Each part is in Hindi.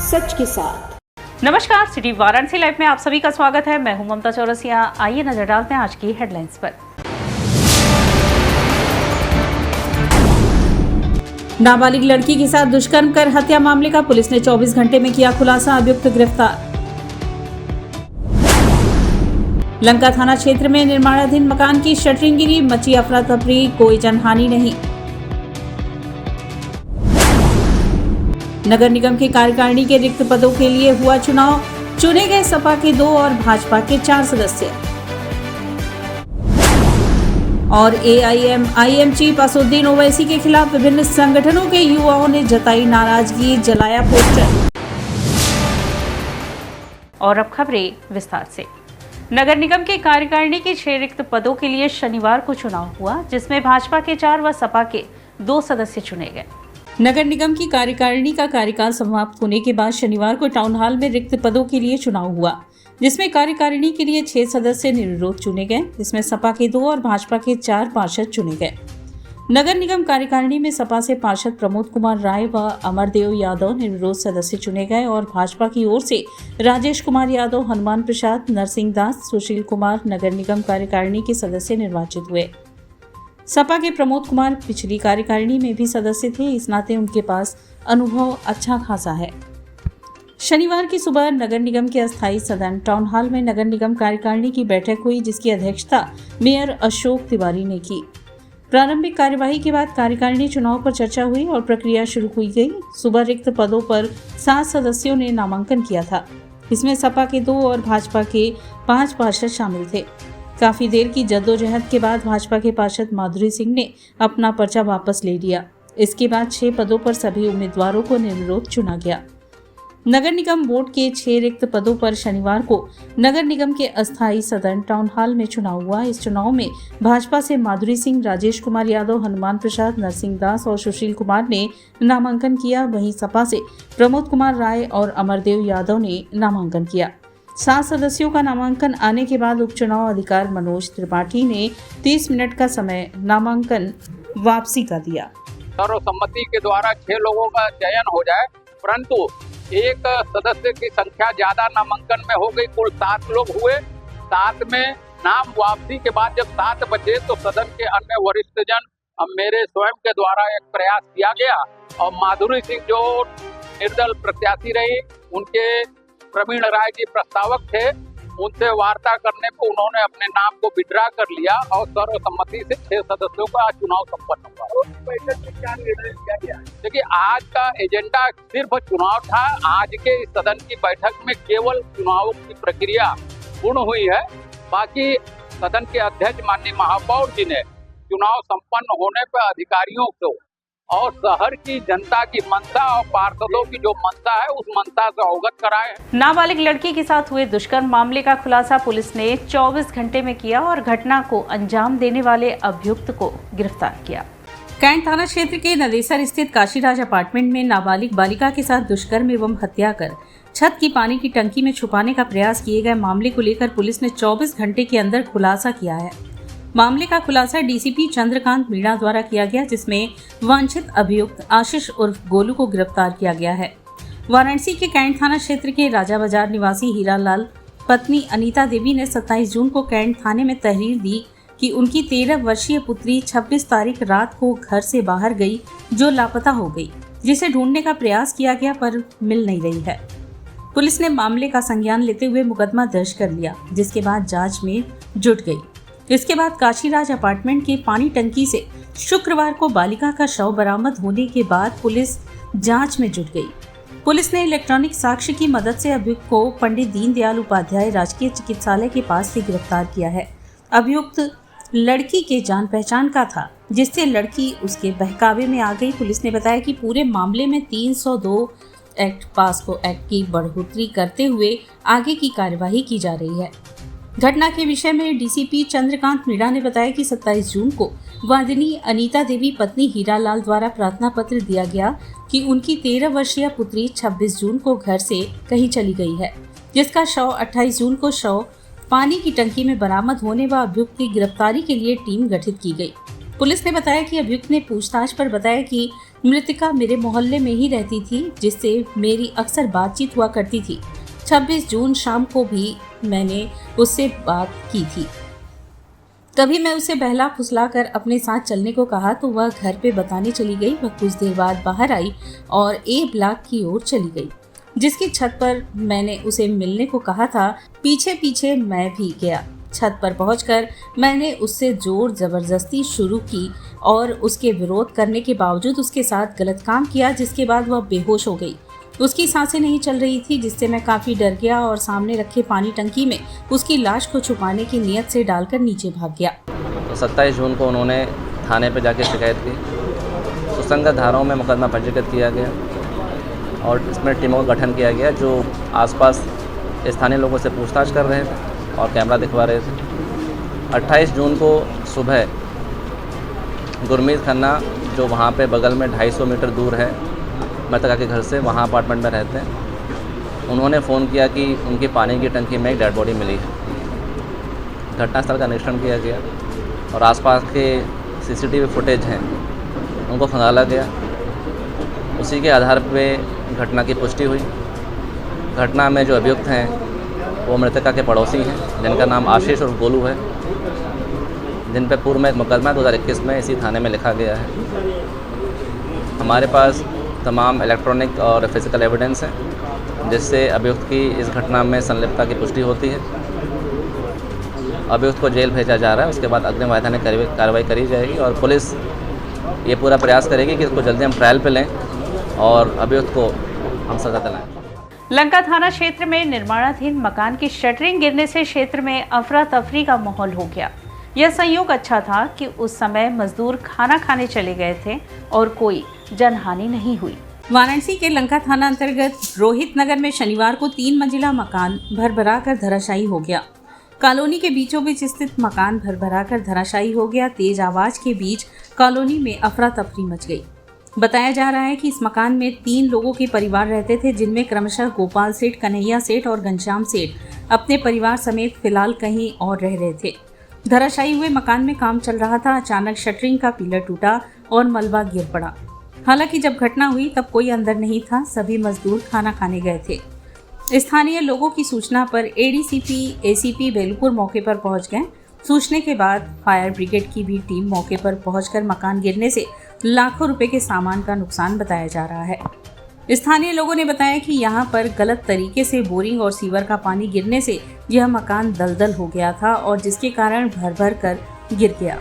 सच के साथ। नमस्कार, सिटी वाराणसी लाइव में आप सभी का स्वागत है। मैं हूं ममता चौरसिया। आइए नजर डालते हैं आज की हेडलाइंस पर। नाबालिग लड़की के साथ दुष्कर्म कर हत्या मामले का पुलिस ने 24 घंटे में किया खुलासा, अभियुक्त गिरफ्तार। लंका थाना क्षेत्र में निर्माणाधीन मकान की शटरिंग गिरी, मची अफरा तफरी, कोई जनहानि नहीं। नगर निगम की कार्यकारिणी के रिक्त पदों के लिए हुआ चुनाव, चुने गए सपा के 2 और भाजपा के 4 सदस्य। और AIM चीफ असदुद्दीन ओवैसी के खिलाफ विभिन्न संगठनों के युवाओं ने जताई नाराजगी, जलाया पोस्टर। और अब खबरें विस्तार से। नगर निगम के कार्यकारिणी के 6 रिक्त पदों के लिए शनिवार को चुनाव हुआ, जिसमें भाजपा के 4 व सपा के 2 सदस्य चुने गए। नगर निगम की कार्यकारिणी का कार्यकाल समाप्त होने के बाद शनिवार को टाउन हॉल में रिक्त पदों के लिए चुनाव हुआ, जिसमें कार्यकारिणी के लिए 6 सदस्य निर्विरोध चुने गए, जिसमें सपा के 2 और भाजपा के 4 पार्षद चुने गए। नगर निगम कार्यकारिणी में सपा से पार्षद प्रमोद कुमार राय व अमरदेव यादव निर्विरोध सदस्य चुने गए और भाजपा की ओर से राजेश कुमार यादव, हनुमान प्रसाद, नरसिंह दास, सुशील कुमार नगर निगम कार्यकारिणी के सदस्य निर्वाचित हुए। सपा के प्रमोद कुमार पिछली कार्यकारिणी में भी सदस्य थे, इस नाते उनके पास अनुभव अच्छा खासा है। शनिवार की सुबह नगर निगम के अस्थायी सदन टाउन हॉल में नगर निगम कार्यकारिणी की बैठक हुई, जिसकी अध्यक्षता मेयर अशोक तिवारी ने की। प्रारंभिक कार्यवाही के बाद कार्यकारिणी चुनाव पर चर्चा हुई और प्रक्रिया शुरू हुई गई। सुबह रिक्त पदों पर 7 सदस्यों ने नामांकन किया था। इसमें सपा के 2 और भाजपा के 5 पार्षद शामिल थे। काफी देर की जद्दोजहद के बाद भाजपा के पार्षद माधुरी सिंह ने अपना पर्चा वापस ले लिया। इसके बाद 6 पदों पर सभी उम्मीदवारों को निर्विरोध चुना गया। नगर निगम बोर्ड के 6 रिक्त पदों पर शनिवार को नगर निगम के अस्थायी सदन टाउन हॉल में चुनाव हुआ। इस चुनाव में भाजपा से माधुरी सिंह, राजेश कुमार यादव, हनुमान प्रसाद, नरसिंह दास और सुशील कुमार ने नामांकन किया। वहीं सपा से प्रमोद कुमार राय और अमरदेव यादव ने नामांकन किया। 7 सदस्यों का नामांकन आने के बाद उपचुनाव अधिकारी मनोज त्रिपाठी ने 30 मिनट का समय नामांकन वापसी का दिया। सर्वसम्मति के द्वारा 6 लोगों का चयन हो जाए, परंतु एक सदस्य की संख्या ज्यादा नामांकन में हो गई। कुल 7 लोग हुए। 7 में नाम वापसी के बाद जब 7 बचे तो सदन के अन्य वरिष्ठ जन मेरे स्वयं के द्वारा एक प्रयास किया गया और माधुरी सिंह जो निर्दल प्रत्याशी रही, उनके प्रवीण राय जी प्रस्तावक थे, उनसे वार्ता करने पर उन्होंने अपने नाम को विड्रा कर लिया और सर्वसम्मति से 6 सदस्यों का चुनाव संपन्न हुआ। बैठक में क्या निर्णय लिया गया? देखिए, आज का एजेंडा सिर्फ चुनाव था। आज के इस सदन की बैठक में केवल चुनाव की प्रक्रिया पूर्ण हुई है। बाकी सदन के अध्यक्ष माननीय महापौर जी ने चुनाव संपन्न होने पर अधिकारियों को और शहर की जनता की मंशा और पार्षदों की जो मंशा है उस मंशा से अवगत कराए। नाबालिग लड़की के साथ हुए दुष्कर्म मामले का खुलासा पुलिस ने 24 घंटे में किया और घटना को अंजाम देने वाले अभियुक्त को गिरफ्तार किया। कैंट थाना क्षेत्र के नदेसर स्थित काशीराज अपार्टमेंट में नाबालिग बालिका के साथ दुष्कर्म एवं हत्या कर छत की पानी की टंकी में छुपाने का प्रयास किए गए मामले को लेकर पुलिस ने 24 घंटे के अंदर खुलासा किया है। मामले का खुलासा डीसीपी चंद्रकांत मीणा द्वारा किया गया, जिसमें वांछित अभियुक्त आशीष उर्फ गोलू को गिरफ्तार किया गया है। वाराणसी के कैंट थाना क्षेत्र के राजा बाजार निवासी हीरालाल पत्नी अनीता देवी ने 27 जून को कैंट थाने में तहरीर दी कि उनकी 13 वर्षीय पुत्री 26 तारीख रात को घर से बाहर गई, जो लापता हो गई, जिसे ढूंढने का प्रयास किया गया पर मिल नहीं रही है। पुलिस ने मामले का संज्ञान लेते हुए मुकदमा दर्ज कर लिया, जिसके बाद जांच में जुट गई। इसके बाद काशीराज अपार्टमेंट के पानी टंकी से शुक्रवार को बालिका का शव बरामद होने के बाद पुलिस जांच में जुट गई। पुलिस ने इलेक्ट्रॉनिक साक्ष्य की मदद से अभियुक्त को पंडित दीनदयाल उपाध्याय राजकीय चिकित्सालय के पास से गिरफ्तार किया है। अभियुक्त लड़की के जान पहचान का था, जिससे लड़की उसके बहकावे में आ गई। पुलिस ने बताया कि पूरे मामले में 302 एक्ट पास्को एक्ट की बढ़ोतरी करते हुए आगे की कार्यवाही की जा रही है। घटना के विषय में डीसीपी चंद्रकांत मीणा ने बताया कि 27 जून को वादिनी अनीता देवी पत्नी हीरालाल द्वारा प्रार्थना पत्र दिया गया कि उनकी 13 वर्षीय पुत्री 26 जून को घर से कहीं चली गई है, जिसका शव 28 जून को शव पानी की टंकी में बरामद होने व अभियुक्त की गिरफ्तारी के लिए टीम गठित की गई। पुलिस ने बताया कि अभियुक्त ने पूछताछ पर बताया कि मृतिका मेरे मोहल्ले में ही रहती थी, जिससे मेरी अक्सर बातचीत हुआ करती थी। 26 जून शाम को भी मैंने उससे बात की थी। तभी मैं उसे बहला फुसला कर अपने साथ चलने को कहा तो वह घर पे बताने चली गई। वह कुछ देर बाद बाहर आई और ए ब्लॉक की ओर चली गई, जिसकी छत पर मैंने उसे मिलने को कहा था। पीछे पीछे मैं भी गया। छत पर पहुंचकर मैंने उससे जोर जबरदस्ती शुरू की और उसके विरोध करने के बावजूद उसके साथ गलत काम किया, जिसके बाद वह बेहोश हो गई। उसकी सांसें नहीं चल रही थी, जिससे मैं काफ़ी डर गया और सामने रखे पानी टंकी में उसकी लाश को छुपाने की नीयत से डालकर नीचे भाग गया। तो 27 जून को उन्होंने थाने पर जाके शिकायत की। सुसंगत धाराओं में मुकदमा पंजीकृत किया गया और इसमें टीमों का गठन किया गया जो आसपास स्थानीय लोगों से पूछताछ कर रहे थे और कैमरा दिखवा रहे थे। 28 जून को सुबह गुरमीत खन्ना, जो वहाँ पे बगल में 250 मीटर दूर है मृतका के घर से, वहाँ अपार्टमेंट में रहते हैं, उन्होंने फ़ोन किया कि उनकी पानी की टंकी में एक डेड बॉडी मिली है। घटनास्थल का निरीक्षण किया गया और आसपास के CCTV फुटेज हैं उनको खंगाला गया। उसी के आधार पे घटना की पुष्टि हुई। घटना में जो अभियुक्त हैं वो मृतका के पड़ोसी हैं, जिनका नाम आशीष और गोलू है, जिन पर पूर्व में एक मुकदमा 2021 में इसी थाने में लिखा गया है। हमारे पास तमाम इलेक्ट्रॉनिक और फिजिकल एविडेंस हैं, जिससे अभियुक्त की इस घटना में संलिप्तता की पुष्टि होती है। अभियुक्त को जेल भेजा जा रहा है, उसके बाद अग्रिम वैधानिक कार्रवाई करी जाएगी और पुलिस ये पूरा प्रयास करेगी कि इसको जल्दी हम ट्रायल पे लें और अभियुक्त को हम सजा दिलाएं। लंका थाना क्षेत्र में निर्माणाधीन मकान की शटरिंग गिरने से क्षेत्र में अफरा तफरी का माहौल हो गया। यह संयोग अच्छा था कि उस समय मजदूर खाना खाने चले गए थे और कोई जनहानि नहीं हुई। वाराणसी के लंका थाना अंतर्गत रोहित नगर में शनिवार को 3 मंजिला मकान भरभरा कर धराशायी हो गया। कॉलोनी के बीचों बीच स्थित मकान भरभरा कर धराशायी हो गया। तेज आवाज के बीच कॉलोनी में अफरा तफरी मच गई। बताया जा रहा है कि इस मकान में 3 लोगों के परिवार रहते थे, जिनमें क्रमशः गोपाल सेठ, कन्हैया सेठ और घनश्याम सेठ अपने परिवार समेत फिलहाल कहीं और रह रहे थे। धराशायी हुए मकान में काम चल रहा था। अचानक शटरिंग का पिलर टूटा और मलबा गिर पड़ा। हालांकि जब घटना हुई तब कोई अंदर नहीं था, सभी मजदूर खाना खाने गए थे। स्थानीय लोगों की सूचना पर ADCP ACP बेलपुर मौके पर पहुंच गए। सूचना के बाद फायर ब्रिगेड की भी टीम मौके पर पहुंचकर मकान गिरने से लाखों रुपए के सामान का नुकसान बताया जा रहा है। स्थानीय लोगों ने बताया कि यहां पर गलत तरीके से बोरिंग और सीवर का पानी गिरने से यह मकान दलदल हो गया था और जिसके कारण भर भर कर गिर गया।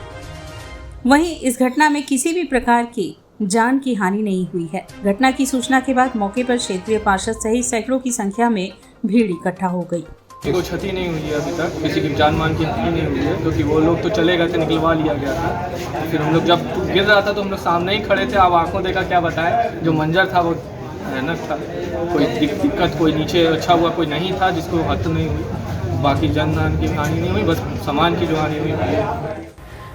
वहीं इस घटना में किसी भी प्रकार की जान की हानि नहीं हुई है। घटना की सूचना के बाद मौके पर क्षेत्रीय पार्षद सहित सैकड़ों की संख्या में भीड़ इकट्ठा हो गई। कोई क्षति नहीं हुई है अभी तक, किसी की जान मान की हानि नहीं हुई है, क्योंकि वो लोग तो चले गए थे, निकलवा लिया गया था। फिर हम लोग जब गिर रहा था तो हम लोग सामने ही खड़े थे। अब आंखों देखा क्या बताएं, जो मंजर था वो भयानक था। कोई दिक्कत, कोई नीचे अच्छा हुआ कोई नहीं था जिसको हत्या नहीं हुई। बाकी जान मान की हानि नहीं हुई, बस सामान की जो हानि हुई है।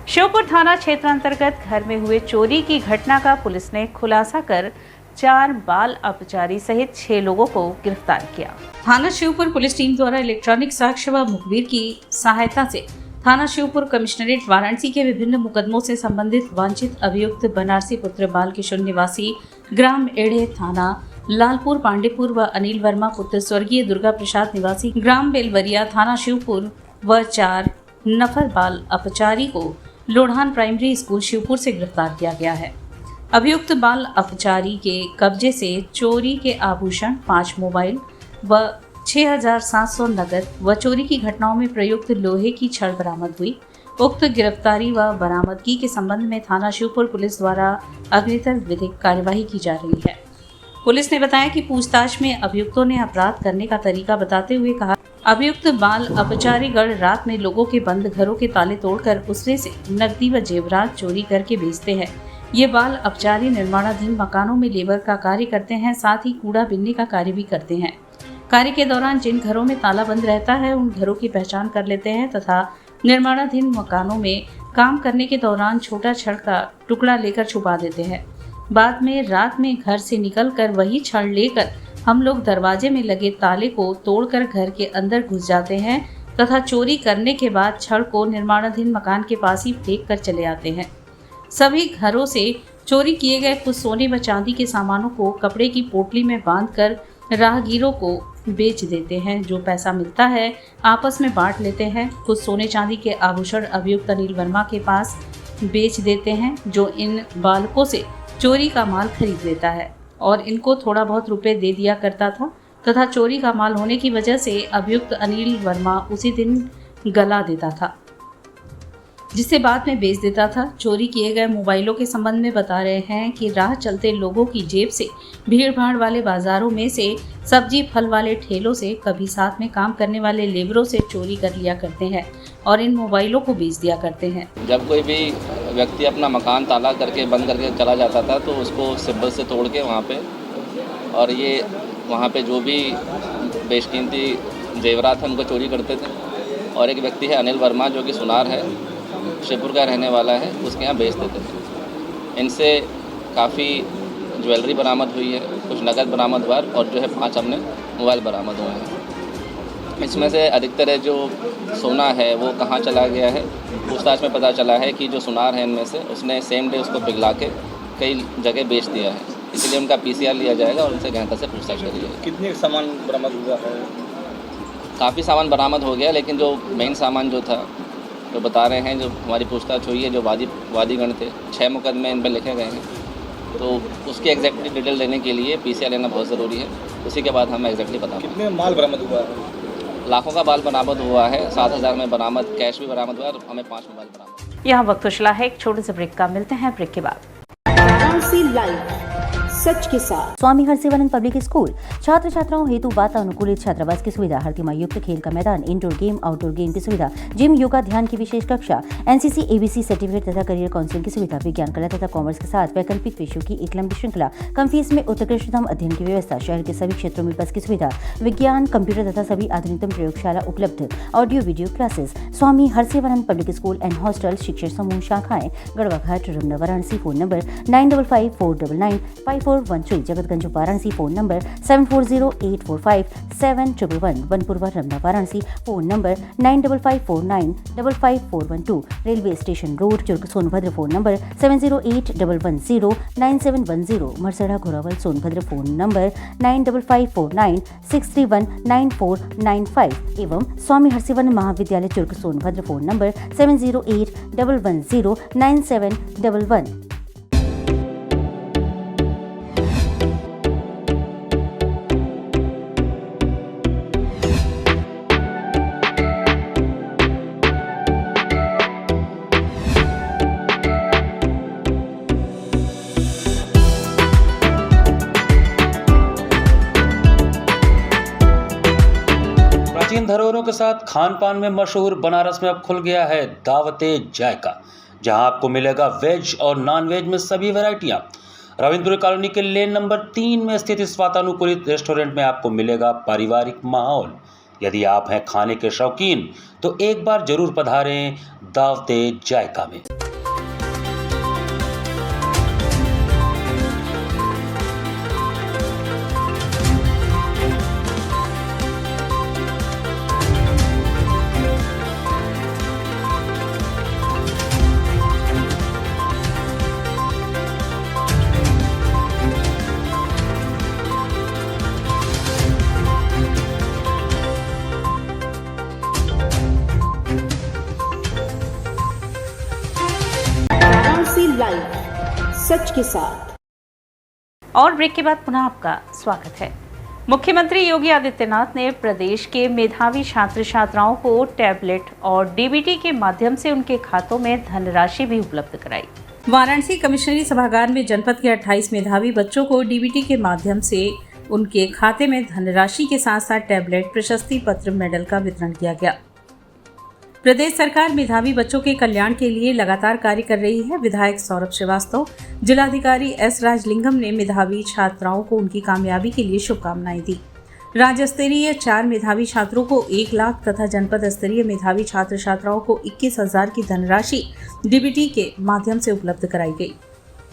श्योपुर थाना क्षेत्र अंतर्गत घर में हुए चोरी की घटना का पुलिस ने खुलासा कर 4 बाल अपचारी सहित 6 लोगों को गिरफ्तार किया। थाना श्योपुर पुलिस टीम द्वारा इलेक्ट्रॉनिक साक्ष्य व मुखबिर की सहायता से थाना श्योपुर कमिश्नरेट वाराणसी के विभिन्न मुकदमों से संबंधित वांछित अभियुक्त बनारसी पुत्र बाल किशोर निवासी ग्राम एढ़े थाना लालपुर पांडेपुर व अनिल वर्मा पुत्र स्वर्गीय दुर्गा प्रसाद निवासी ग्राम बेलवरिया थाना शिवपुर व 4 नफर बाल अपचारी को लोढ़ान प्राइमरी स्कूल शिवपुर से गिरफ्तार किया गया है। अभियुक्त बाल अपचारी के कब्जे से चोरी के आभूषण, 5 मोबाइल व 6,700 नकद व चोरी की घटनाओं में प्रयुक्त लोहे की छड़ बरामद हुई। उक्त गिरफ्तारी व बरामदगी के संबंध में थाना शिवपुर पुलिस द्वारा अग्नितर विधिक कार्यवाही की जा रही है। पुलिस ने बताया कि पूछताछ में अभियुक्तों ने अपराध करने का तरीका बताते हुए कहा, अभियुक्त बाल अपचारी गण रात में लोगों के बंद घरों के ताले तोड़कर उसमें से नकदी व जेवरात चोरी करके बेचते हैं। ये बाल अपचारी निर्माणाधीन मकानों में लेबर का कार्य करते हैं, साथ ही कूड़ा बिनने का कार्य भी करते हैं। कार्य के दौरान जिन घरों में ताला बंद रहता है उन घरों की पहचान कर लेते हैं तथा निर्माणाधीन मकानों में काम करने के दौरान छोटा छड़ का टुकड़ा लेकर छुपा देते हैं। बाद में रात में घर से निकलकर वही छड़ लेकर हम लोग दरवाजे में लगे ताले को तोड़कर घर के अंदर घुस जाते हैं तथा चोरी करने के बाद छड़ को निर्माणाधीन मकान के पास ही फेंक कर चले आते हैं। सभी घरों से चोरी किए गए कुछ सोने व चांदी के सामानों को कपड़े की पोटली में बांधकर राहगीरों को बेच देते हैं। जो पैसा मिलता है आपस में बांट लेते हैं। कुछ सोने चांदी के आभूषण अभियुक्त अनिल वर्मा के पास बेच देते हैं, जो इन बालकों से चोरी का माल खरीद लेता है और इनको थोड़ा बहुत रुपए दे दिया करता था तथा चोरी का माल होने की वजह से अभियुक्त अनिल वर्मा उसी दिन गला देता था, जिसे बाद में बेच देता था। चोरी किए गए मोबाइलों के संबंध में बता रहे हैं कि राह चलते लोगों की जेब से, भीड़ भाड़ वाले बाजारों में से, सब्जी फल वाले ठेलों से, कभी साथ में काम करने वाले लेबरों से चोरी कर लिया करते हैं और इन मोबाइलों को बेच दिया करते हैं। जब कोई भी व्यक्ति अपना मकान ताला करके बंद करके चला जाता था तो उसको सिब्बल से तोड़ के वहाँ पे, और ये वहाँ पे जो भी बेशकीमती जेवरात हैं उनको चोरी करते थे। और एक व्यक्ति है अनिल वर्मा, जो कि सुनार है, शिवपुर का रहने वाला है, उसके यहाँ बेच देते थे। इनसे काफ़ी ज्वेलरी बरामद हुई है, कुछ नकद बरामद हुआ और जो है 5 हमने मोबाइल बरामद हुए हैं। इसमें से अधिकतर है जो सोना है वो कहाँ चला गया है, पूछताछ में पता चला है कि जो सुनार है इनमें से उसने सेम डे उसको पिघला के कई जगह बेच दिया है। इसलिए उनका PCR लिया जाएगा और उनसे गहनता से पूछताछ करी जाएगी। कितने सामान बरामद हुआ है? काफ़ी सामान बरामद हो गया, लेकिन जो मेन सामान जो था, जो बता रहे हैं, जो हमारी पूछताछ हुई है, जो वादीगण थे, 6 मुकदमे इन पर लिखे गए हैं, तो उसकी एग्जैक्टली डिटेल लेने के लिए PCR लेना बहुत ज़रूरी है। उसी के बाद हम एग्जैक्टली बता पाएंगे। कितने माल बरामद हुआ है? लाखों का माल बरामद हुआ है, 7,000 में बरामद, कैश भी बरामद हुआ है और हमें 5 मोबाइल बरामद। यहाँ वक्त चला है एक छोटे से ब्रेक का, मिलते हैं ब्रेक के बाद। वाराणसी लाइव सच के साथ। स्वामी हरसिवानंद पब्लिक स्कूल छात्र छात्राओं हेतु वातानुकूलित छात्रावास की सुविधा, हरतिमा युक्त खेल का मैदान, इंडोर गेम आउटडोर गेम की सुविधा, जिम, योगा, ध्यान की विशेष कक्षा, NCC ABC सर्टिफिकेट तथा करियर काउंसलिंग की सुविधा, विज्ञान कला तथा कॉमर्स के साथ वैकल्पिक विषयों की एक लंबी श्रृंखला, कम फीस में उत्कृष्टतम अध्ययन की व्यवस्था, शहर के सभी क्षेत्रों में बस की सुविधा, विज्ञान, कंप्यूटर तथा सभी आधुनिकतम प्रयोगशाला उपलब्ध, audio video classes. Swami Harsivanand public school and hostel, शिक्षण समूह शाखाएं Garhwa Ghat, Ramna, Varanasi. Phone number 9554995413, Jagatganj Varanasi. Phone number 7408457111, Banpurwa, Ramna, Varanasi. Phone number 9554955412, railway station road, Churk, Sonbhadra. Phone number 7081109710, Marsara, Ghorawal, Sonbhadra. Phone number 954963199495 एवं स्वामी हरसिवानंद महाविद्यालय, चुर्क, सोनभद्र। Phone number 7081109711। प्राचीन धरोहरों के साथ खान पान में मशहूर बनारस में अब खुल गया है दावते जायका, जहां आपको मिलेगा वेज और नॉन वेज में सभी वैरायटियां। रविंद्र कॉलोनी के लेन नंबर 3 में स्थित इस वातानुकूलित रेस्टोरेंट में आपको मिलेगा पारिवारिक माहौल। यदि आप हैं खाने के शौकीन तो एक बार जरूर पधारें दावते जायका में। लाइव सच के साथ। और ब्रेक के बाद पुनः आपका स्वागत है। मुख्यमंत्री योगी आदित्यनाथ ने प्रदेश के मेधावी छात्र छात्राओं को टैबलेट और डीबीटी के माध्यम से उनके खातों में धनराशि भी उपलब्ध कराई। वाराणसी कमिश्नरी सभागार में जनपद के 28 मेधावी बच्चों को डीबीटी के माध्यम से उनके खाते में धनराशि के साथ साथ टैबलेट, प्रशस्ति पत्र, मेडल का वितरण किया गया। प्रदेश सरकार मेधावी बच्चों के कल्याण के लिए लगातार कार्य कर रही है। विधायक सौरभ श्रीवास्तव, जिलाधिकारी S राजलिंगम ने मेधावी छात्राओं को उनकी कामयाबी के लिए शुभकामनाएं दी। राज्य स्तरीय 4 मेधावी छात्रों को 1 लाख तथा जनपद स्तरीय मेधावी छात्र छात्राओं को 21,000 की धनराशि डीबीटी के माध्यम से उपलब्ध कराई गई।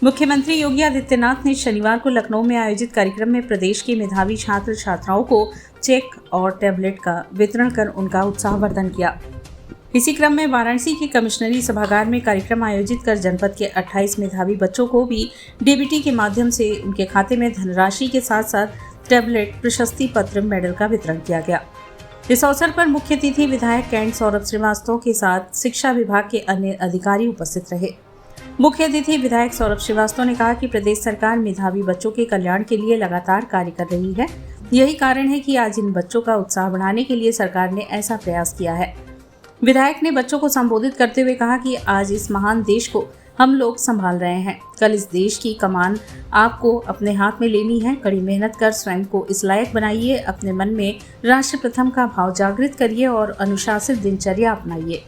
मुख्यमंत्री योगी आदित्यनाथ ने शनिवार को लखनऊ में आयोजित कार्यक्रम में प्रदेश के मेधावी छात्र छात्राओं को चेक और टैबलेट का वितरण कर उनका उत्साहवर्धन किया। इसी क्रम में वाराणसी के कमिश्नरी सभागार में कार्यक्रम आयोजित कर जनपद के 28 मेधावी बच्चों को भी डीबीटी के माध्यम से उनके खाते में धनराशि के साथ साथ टैबलेट, प्रशस्ति पत्र, मेडल का वितरण किया गया। इस अवसर पर मुख्य अतिथि विधायक कैंट सौरभ श्रीवास्तव के साथ शिक्षा विभाग के अन्य अधिकारी उपस्थित रहे। मुख्य अतिथि विधायक सौरभ श्रीवास्तव ने कहा कि प्रदेश सरकार मेधावी बच्चों के कल्याण के लिए लगातार कार्य कर रही है। यही कारण है कि आज इन बच्चों का उत्साह बढ़ाने के लिए सरकार ने ऐसा प्रयास किया है। विधायक ने बच्चों को संबोधित करते हुए कहा कि आज इस महान देश को हम लोग संभाल रहे हैं। कल इस देश की कमान आपको अपने हाथ में लेनी है। कड़ी मेहनत कर स्वयं को इस लायक बनाइए। अपने मन में राष्ट्र प्रथम का भाव जागृत करिए और अनुशासित दिनचर्या अपनाइए।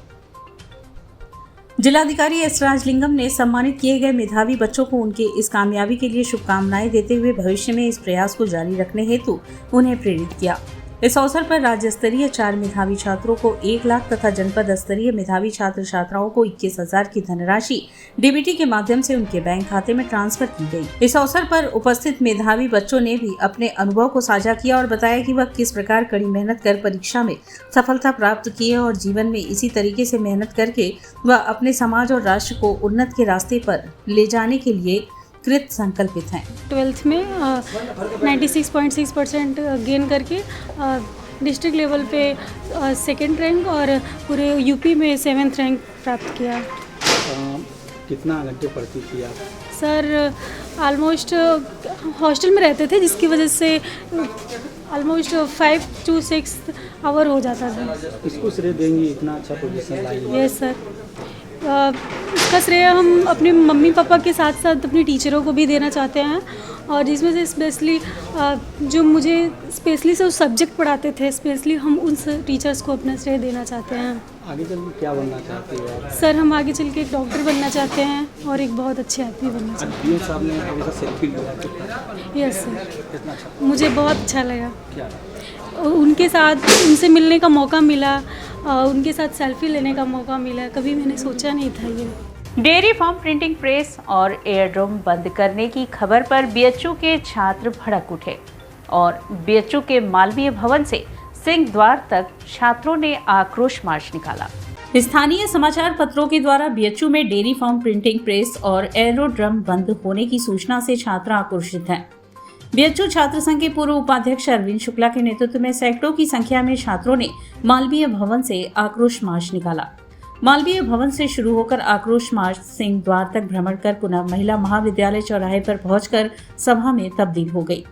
जिलाधिकारी एस राजलिंगम ने सम्मानित किए गए मेधावी बच्चों को उनके इस कामयाबी के लिए शुभकामनाएं देते हुए भविष्य में इस प्रयास को जारी रखने हेतु उन्हें प्रेरित किया। इस अवसर पर राज्य स्तरीय 4 मेधावी छात्रों को 1 लाख तथा जनपद स्तरीय मेधावी छात्र छात्राओं को 21,000 की धनराशि डीबीटी के माध्यम से उनके बैंक खाते में ट्रांसफर की गई। इस अवसर पर उपस्थित मेधावी बच्चों ने भी अपने अनुभव को साझा किया और बताया कि वह किस प्रकार कड़ी मेहनत कर परीक्षा में सफलता प्राप्त की है और जीवन में इसी तरीके से मेहनत करके वह अपने समाज और राष्ट्र को उन्नत के रास्ते पर ले जाने के लिए कृत संकल्पित हैं। 12th में 96.6% गेन करके डिस्ट्रिक्ट लेवल पे 2nd रैंक और पूरे यूपी में 7th रैंक प्राप्त किया। कितना घंटे पढ़ती थी आप? सर ऑलमोस्ट हॉस्टल में रहते थे जिसकी वजह से ऑलमोस्ट 5 to 6 आवर हो जाता था। इसको श्रेय देंगी इतना अच्छा पोजीशन लाई? यस सर, इसका श्रेय हम अपने मम्मी पापा के साथ साथ अपनी टीचरों को भी देना चाहते हैं और जिसमें से स्पेशली जो मुझे स्पेशली से सब्जेक्ट पढ़ाते थे, स्पेशली हम उन टीचर्स को अपना श्रेय देना चाहते हैं। आगे चल के क्या बनना चाहती हो आप? सर हम आगे चल के एक डॉक्टर बनना चाहते हैं और एक बहुत अच्छे आदमी बनना चाहते हैं। साहब ने हमेशा सेल्फी लिया। यस सर, कितना अच्छा? मुझे बहुत अच्छा लगा। क्या? उनके साथ उनसे मिलने का मौका मिला, उनके साथ सेल्फी लेने का मौका मिला। कभी मैंने सोचा नहीं था ये। डेयरी फार्म प्रिंटिंग प्रेस और एयरड्रम बंद करने की खबर पर बीएचयू के छात्र भड़क उठे और बीएचयू के मालवीय भवन से सिंह द्वार तक छात्रों ने आक्रोश मार्च निकाला। स्थानीय समाचार पत्रों के द्वारा बीएचयू में डेयरी फार्म प्रिंटिंग प्रेस और एयरोड्रम बंद होने की सूचना से छात्र आक्रोशित हैं। बीएचयू छात्र संघ के पूर्व उपाध्यक्ष अरविंद शुक्ला के नेतृत्व में सैकड़ों की संख्या में छात्रों ने मालवीय भवन से आक्रोश मार्च निकाला। मालवीय भवन से शुरू होकर आक्रोश मार्च सिंह द्वार तक भ्रमण कर पुनः महिला महाविद्यालय चौराहे पर पहुंचकर सभा में तब्दील हो गई।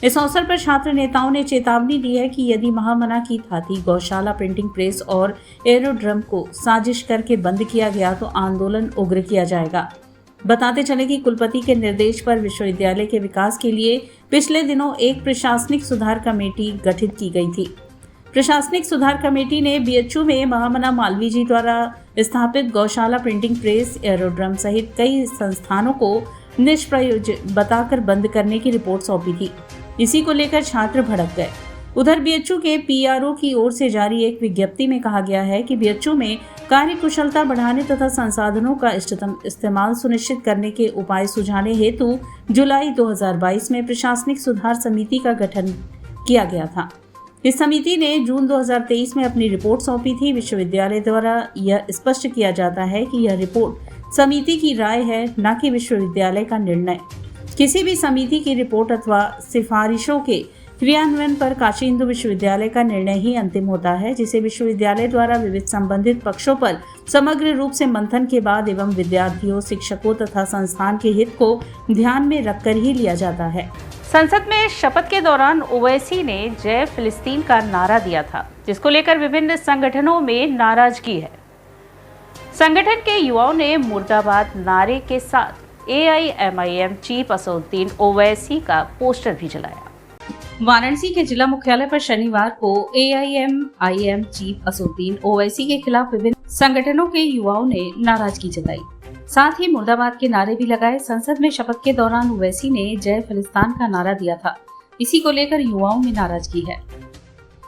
इस अवसर पर छात्र नेताओं ने चेतावनी दी है कि यदि महामना की थाती गौशाला प्रिंटिंग प्रेस और एयरोड्रम को साजिश करके बंद किया गया तो आंदोलन उग्र किया जाएगा। बताते चले कि कुलपति के निर्देश पर विश्वविद्यालय के विकास के लिए पिछले दिनों एक प्रशासनिक सुधार कमेटी गठित की गई थी। प्रशासनिक सुधार कमेटी ने बीएचयू में महामना मालवीय जी द्वारा स्थापित गौशाला प्रिंटिंग प्रेस, एयरोड्रम सहित कई संस्थानों को निष्प्रयोजन बताकर बंद करने की रिपोर्ट सौंपी थी। इसी को लेकर छात्र भड़क गए। उधर बीएचयू के पीआरओ की ओर से जारी एक विज्ञप्ति में कहा गया है कि बीएचयू में कार्य कुशलता बढ़ाने तथा संसाधनों का इष्टतम इस्तेमाल सुनिश्चित करने के उपाय सुझाने हेतु जुलाई 2022 में प्रशासनिक सुधार समिति का गठन किया गया था। इस समिति ने जून 2023 में अपनी रिपोर्ट सौंपी थी। विश्वविद्यालय द्वारा यह स्पष्ट किया जाता है कि यह रिपोर्ट समिति की राय है, न कि विश्वविद्यालय का निर्णय। किसी भी समिति की रिपोर्ट अथवा सिफारिशों के क्रियान्वयन पर काशी हिंदू विश्वविद्यालय का निर्णय ही अंतिम होता है, जिसे विश्वविद्यालय द्वारा विविध संबंधित पक्षों पर समग्र रूप से मंथन के बाद एवं विद्यार्थियों, शिक्षकों तथा संस्थान के हित को ध्यान में रखकर ही लिया जाता है। संसद में शपथ के दौरान ओवैसी ने जय फिलिस्तीन का नारा दिया था, जिसको लेकर विभिन्न संगठनों में नाराजगी है। संगठन के युवाओं ने मुर्दाबाद नारे के साथ एआईएमआईएम चीफ असदुद्दीन ओवैसी का पोस्टर भी जलाया। वाराणसी के जिला मुख्यालय पर शनिवार को एआईएमआईएम चीफ असदुद्दीन ओवैसी के खिलाफ विभिन्न संगठनों के युवाओं ने नाराजगी जताई, साथ ही मुर्दाबाद के नारे भी लगाए। संसद में शपथ के दौरान ओवैसी ने जय फिलिस्तीन का नारा दिया था। इसी को लेकर युवाओं में नाराजगी है।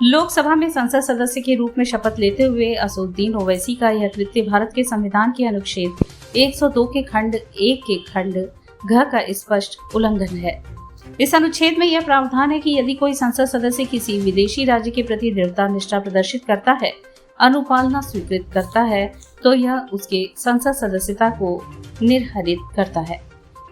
लोकसभा में संसद सदस्य के रूप में शपथ लेते हुए असदुद्दीन ओवैसी का यह कृत्य भारत के संविधान के अनुच्छेद 102 के खंड 1 के खंड घ का स्पष्ट उल्लंघन है। इस अनुच्छेद में यह प्रावधान है कि यदि कोई संसद सदस्य किसी विदेशी राज्य के प्रति दृढ़ता निष्ठा प्रदर्शित करता है अनुपालना स्वीकृत करता है तो यह उसके संसद सदस्यता को निर्हरित करता है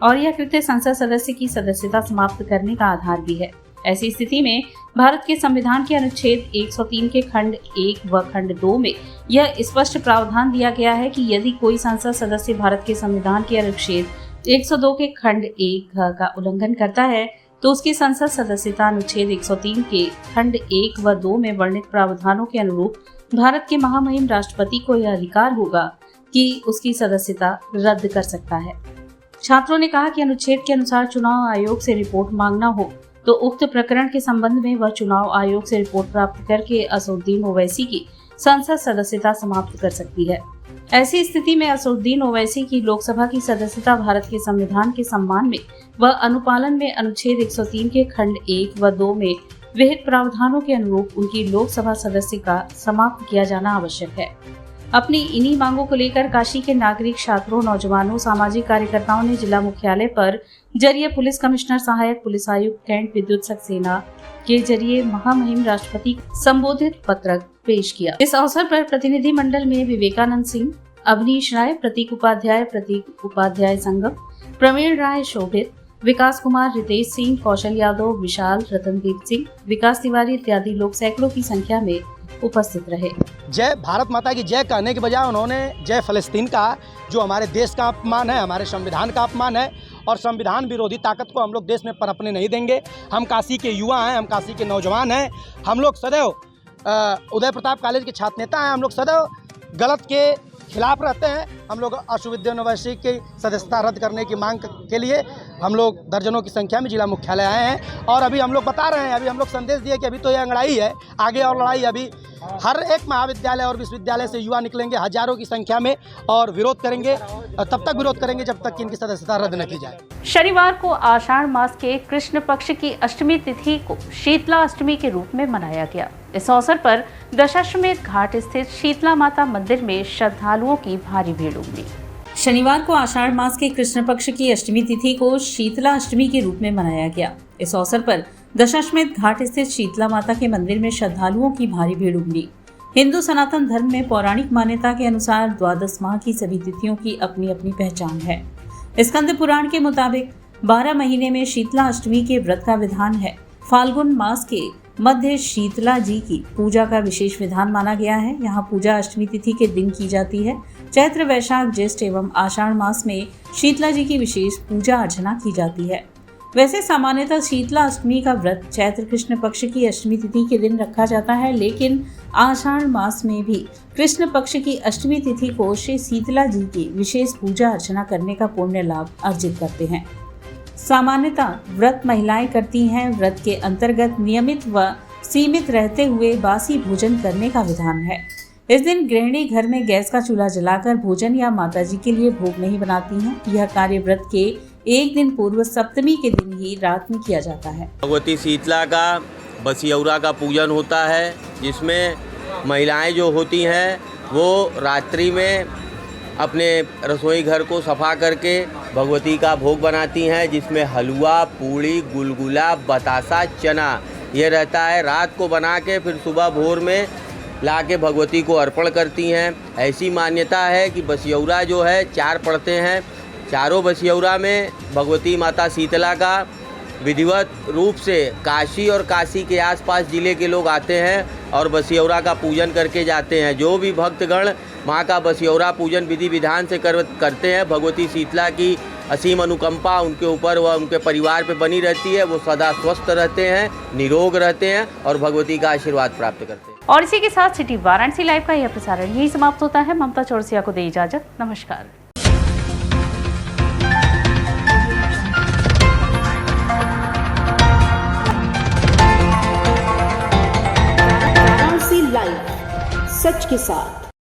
और यह कृत्य संसद सदस्य की सदस्यता समाप्त करने का आधार भी है। ऐसी स्थिति में भारत के संविधान के अनुच्छेद 103 के खंड 1 व खंड 2 में यह स्पष्ट प्रावधान दिया गया है कि यदि कोई संसद सदस्य भारत के संविधान के अनुच्छेद 102 के खंड 1 का उल्लंघन करता है तो उसकी संसद सदस्यता अनुच्छेद 103 के खंड 1 व 2 में वर्णित प्रावधानों के अनुरूप भारत के महामहिम राष्ट्रपति को यह अधिकार होगा कि उसकी सदस्यता रद्द कर सकता है। छात्रों ने कहा कि अनुच्छेद के अनुसार चुनाव आयोग से रिपोर्ट मांगना हो तो उक्त प्रकरण के संबंध में वह चुनाव आयोग से रिपोर्ट प्राप्त करके असदुद्दीन ओवैसी की संसद सदस्यता समाप्त कर सकती है। ऐसी स्थिति में असदुद्दीन ओवैसी की लोकसभा की सदस्यता भारत के संविधान के सम्मान में व अनुपालन में अनुच्छेद 103 के खंड 1 व 2 में विहित प्रावधानों के अनुरूप उनकी लोकसभा सदस्य का समाप्त किया जाना आवश्यक है। अपनी इन्हीं मांगों को लेकर काशी के नागरिक, छात्रों, नौजवानों, सामाजिक कार्यकर्ताओं ने जिला मुख्यालय पर जरिए पुलिस कमिश्नर, सहायक पुलिस आयुक्त, कैंट विद्युत सक्सेना के जरिए महामहिम राष्ट्रपति संबोधित पत्रक पेश किया। इस अवसर पर प्रतिनिधि मंडल में विवेकानंद सिंह, अवनीश राय, प्रतीक उपाध्याय संगम, प्रवीण राय, शोभित, विकास कुमार, रितेश सिंह, कौशल यादव, विशाल, रतनदीप सिंह, विकास तिवारी इत्यादि लोग सैकड़ों की संख्या में उपस्थित रहे। जय भारत माता की जय कहने के बजाय उन्होंने जय फलस्तीन कहा, जो हमारे देश का अपमान है, हमारे संविधान का अपमान है और संविधान विरोधी ताकत को हम लोग देश में पनपने नहीं देंगे। हम काशी के युवा हैं, हम काशी के नौजवान हैं, हम लोग सदैव उदय प्रताप कॉलेज के छात्र नेता हैं, हम लोग सदैव गलत के खिलाफ रहते हैं। हम लोग असदुद्दीन ओवैसी की सदस्यता रद्द करने की मांग के लिए हम लोग दर्जनों की संख्या में जिला मुख्यालय आए हैं और अभी हम लोग बता रहे हैं, अभी हम लोग संदेश दिए कि अभी तो यह लड़ाई है, आगे और लड़ाई अभी हर एक महाविद्यालय और विश्वविद्यालय से युवा निकलेंगे हजारों की संख्या में और विरोध करेंगे, तब तक विरोध करेंगे जब तक कि इनकी सदस्यता रद्द न की जाए। शनिवार को आषाढ़ मास के कृष्ण पक्ष की अष्टमी तिथि को शीतला अष्टमी के रूप में मनाया गया। इस अवसर पर दशाश्वमेध घाट स्थित शीतला माता मंदिर में श्रद्धालुओं की भारी भीड़ उमड़ी। शनिवार को आषाढ़ मास के कृष्ण पक्ष की अष्टमी तिथि को शीतला अष्टमी के रूप में मनाया गया। इस अवसर पर दशाश्वमेध घाट स्थित शीतला माता के मंदिर में श्रद्धालुओं की भारी भीड़ उमड़ी। हिंदू सनातन धर्म में पौराणिक मान्यता के अनुसार द्वादश माह की सभी तिथियों की अपनी अपनी पहचान है। स्कंद पुराण के मुताबिक 12 महीने में शीतला अष्टमी के व्रत का विधान है। फाल्गुन मास के मध्य शीतला जी की पूजा का विशेष विधान माना गया है। यहाँ पूजा अष्टमी तिथि के दिन की जाती है। चैत्र, वैशाख, ज्येष्ठ एवं आषाढ़ मास में शीतला जी की विशेष पूजा अर्चना की जाती है। वैसे सामान्यतः शीतला अष्टमी का व्रत चैत्र कृष्ण पक्ष की अष्टमी तिथि के दिन रखा जाता है, लेकिन आषाढ़ मास में भी कृष्ण पक्ष की अष्टमी तिथि को श्री शीतला जी की विशेष पूजा अर्चना करने का पुण्य लाभ अर्जित करते हैं। सामान्यतः व्रत महिलाएं करती हैं। व्रत के अंतर्गत नियमित व सीमित रहते हुए बासी भोजन करने का विधान है। इस दिन गृहिणी घर में गैस का चूल्हा जलाकर भोजन या माताजी के लिए भोग नहीं बनाती हैं। यह कार्य व्रत के एक दिन पूर्व सप्तमी के दिन ही रात में किया जाता है। भगवती शीतला का बसियौरा का पूजन होता है, जिसमें महिलाएं जो होती हैं वो रात्रि में अपने रसोई घर को सफा करके भगवती का भोग बनाती हैं, जिसमें हलवा, पूड़ी, गुलगुला, बतासा, चना ये रहता है। रात को बना के फिर सुबह भोर में ला के भगवती को अर्पण करती हैं। ऐसी मान्यता है कि बसियौरा जो है 4 पड़ते हैं। चारों बसियौरा में भगवती माता शीतला का विधिवत रूप से काशी और काशी के आसपास ज़िले के लोग आते हैं और बसियौरा का पूजन करके जाते हैं। जो भी भक्तगण माँ का बसियौरा पूजन विधि विधान से करते हैं, भगवती शीतला की असीम अनुकंपा उनके ऊपर व उनके परिवार पे बनी रहती है। वो सदा स्वस्थ रहते हैं, निरोग रहते हैं और भगवती का आशीर्वाद प्राप्त करते हैं। और इसी के साथ सिटी वाराणसी लाइव का यह प्रसारण यही समाप्त होता है। ममता चौरसिया को दे इजाजत। नमस्कार। वाराणसी लाइव, सच के साथ।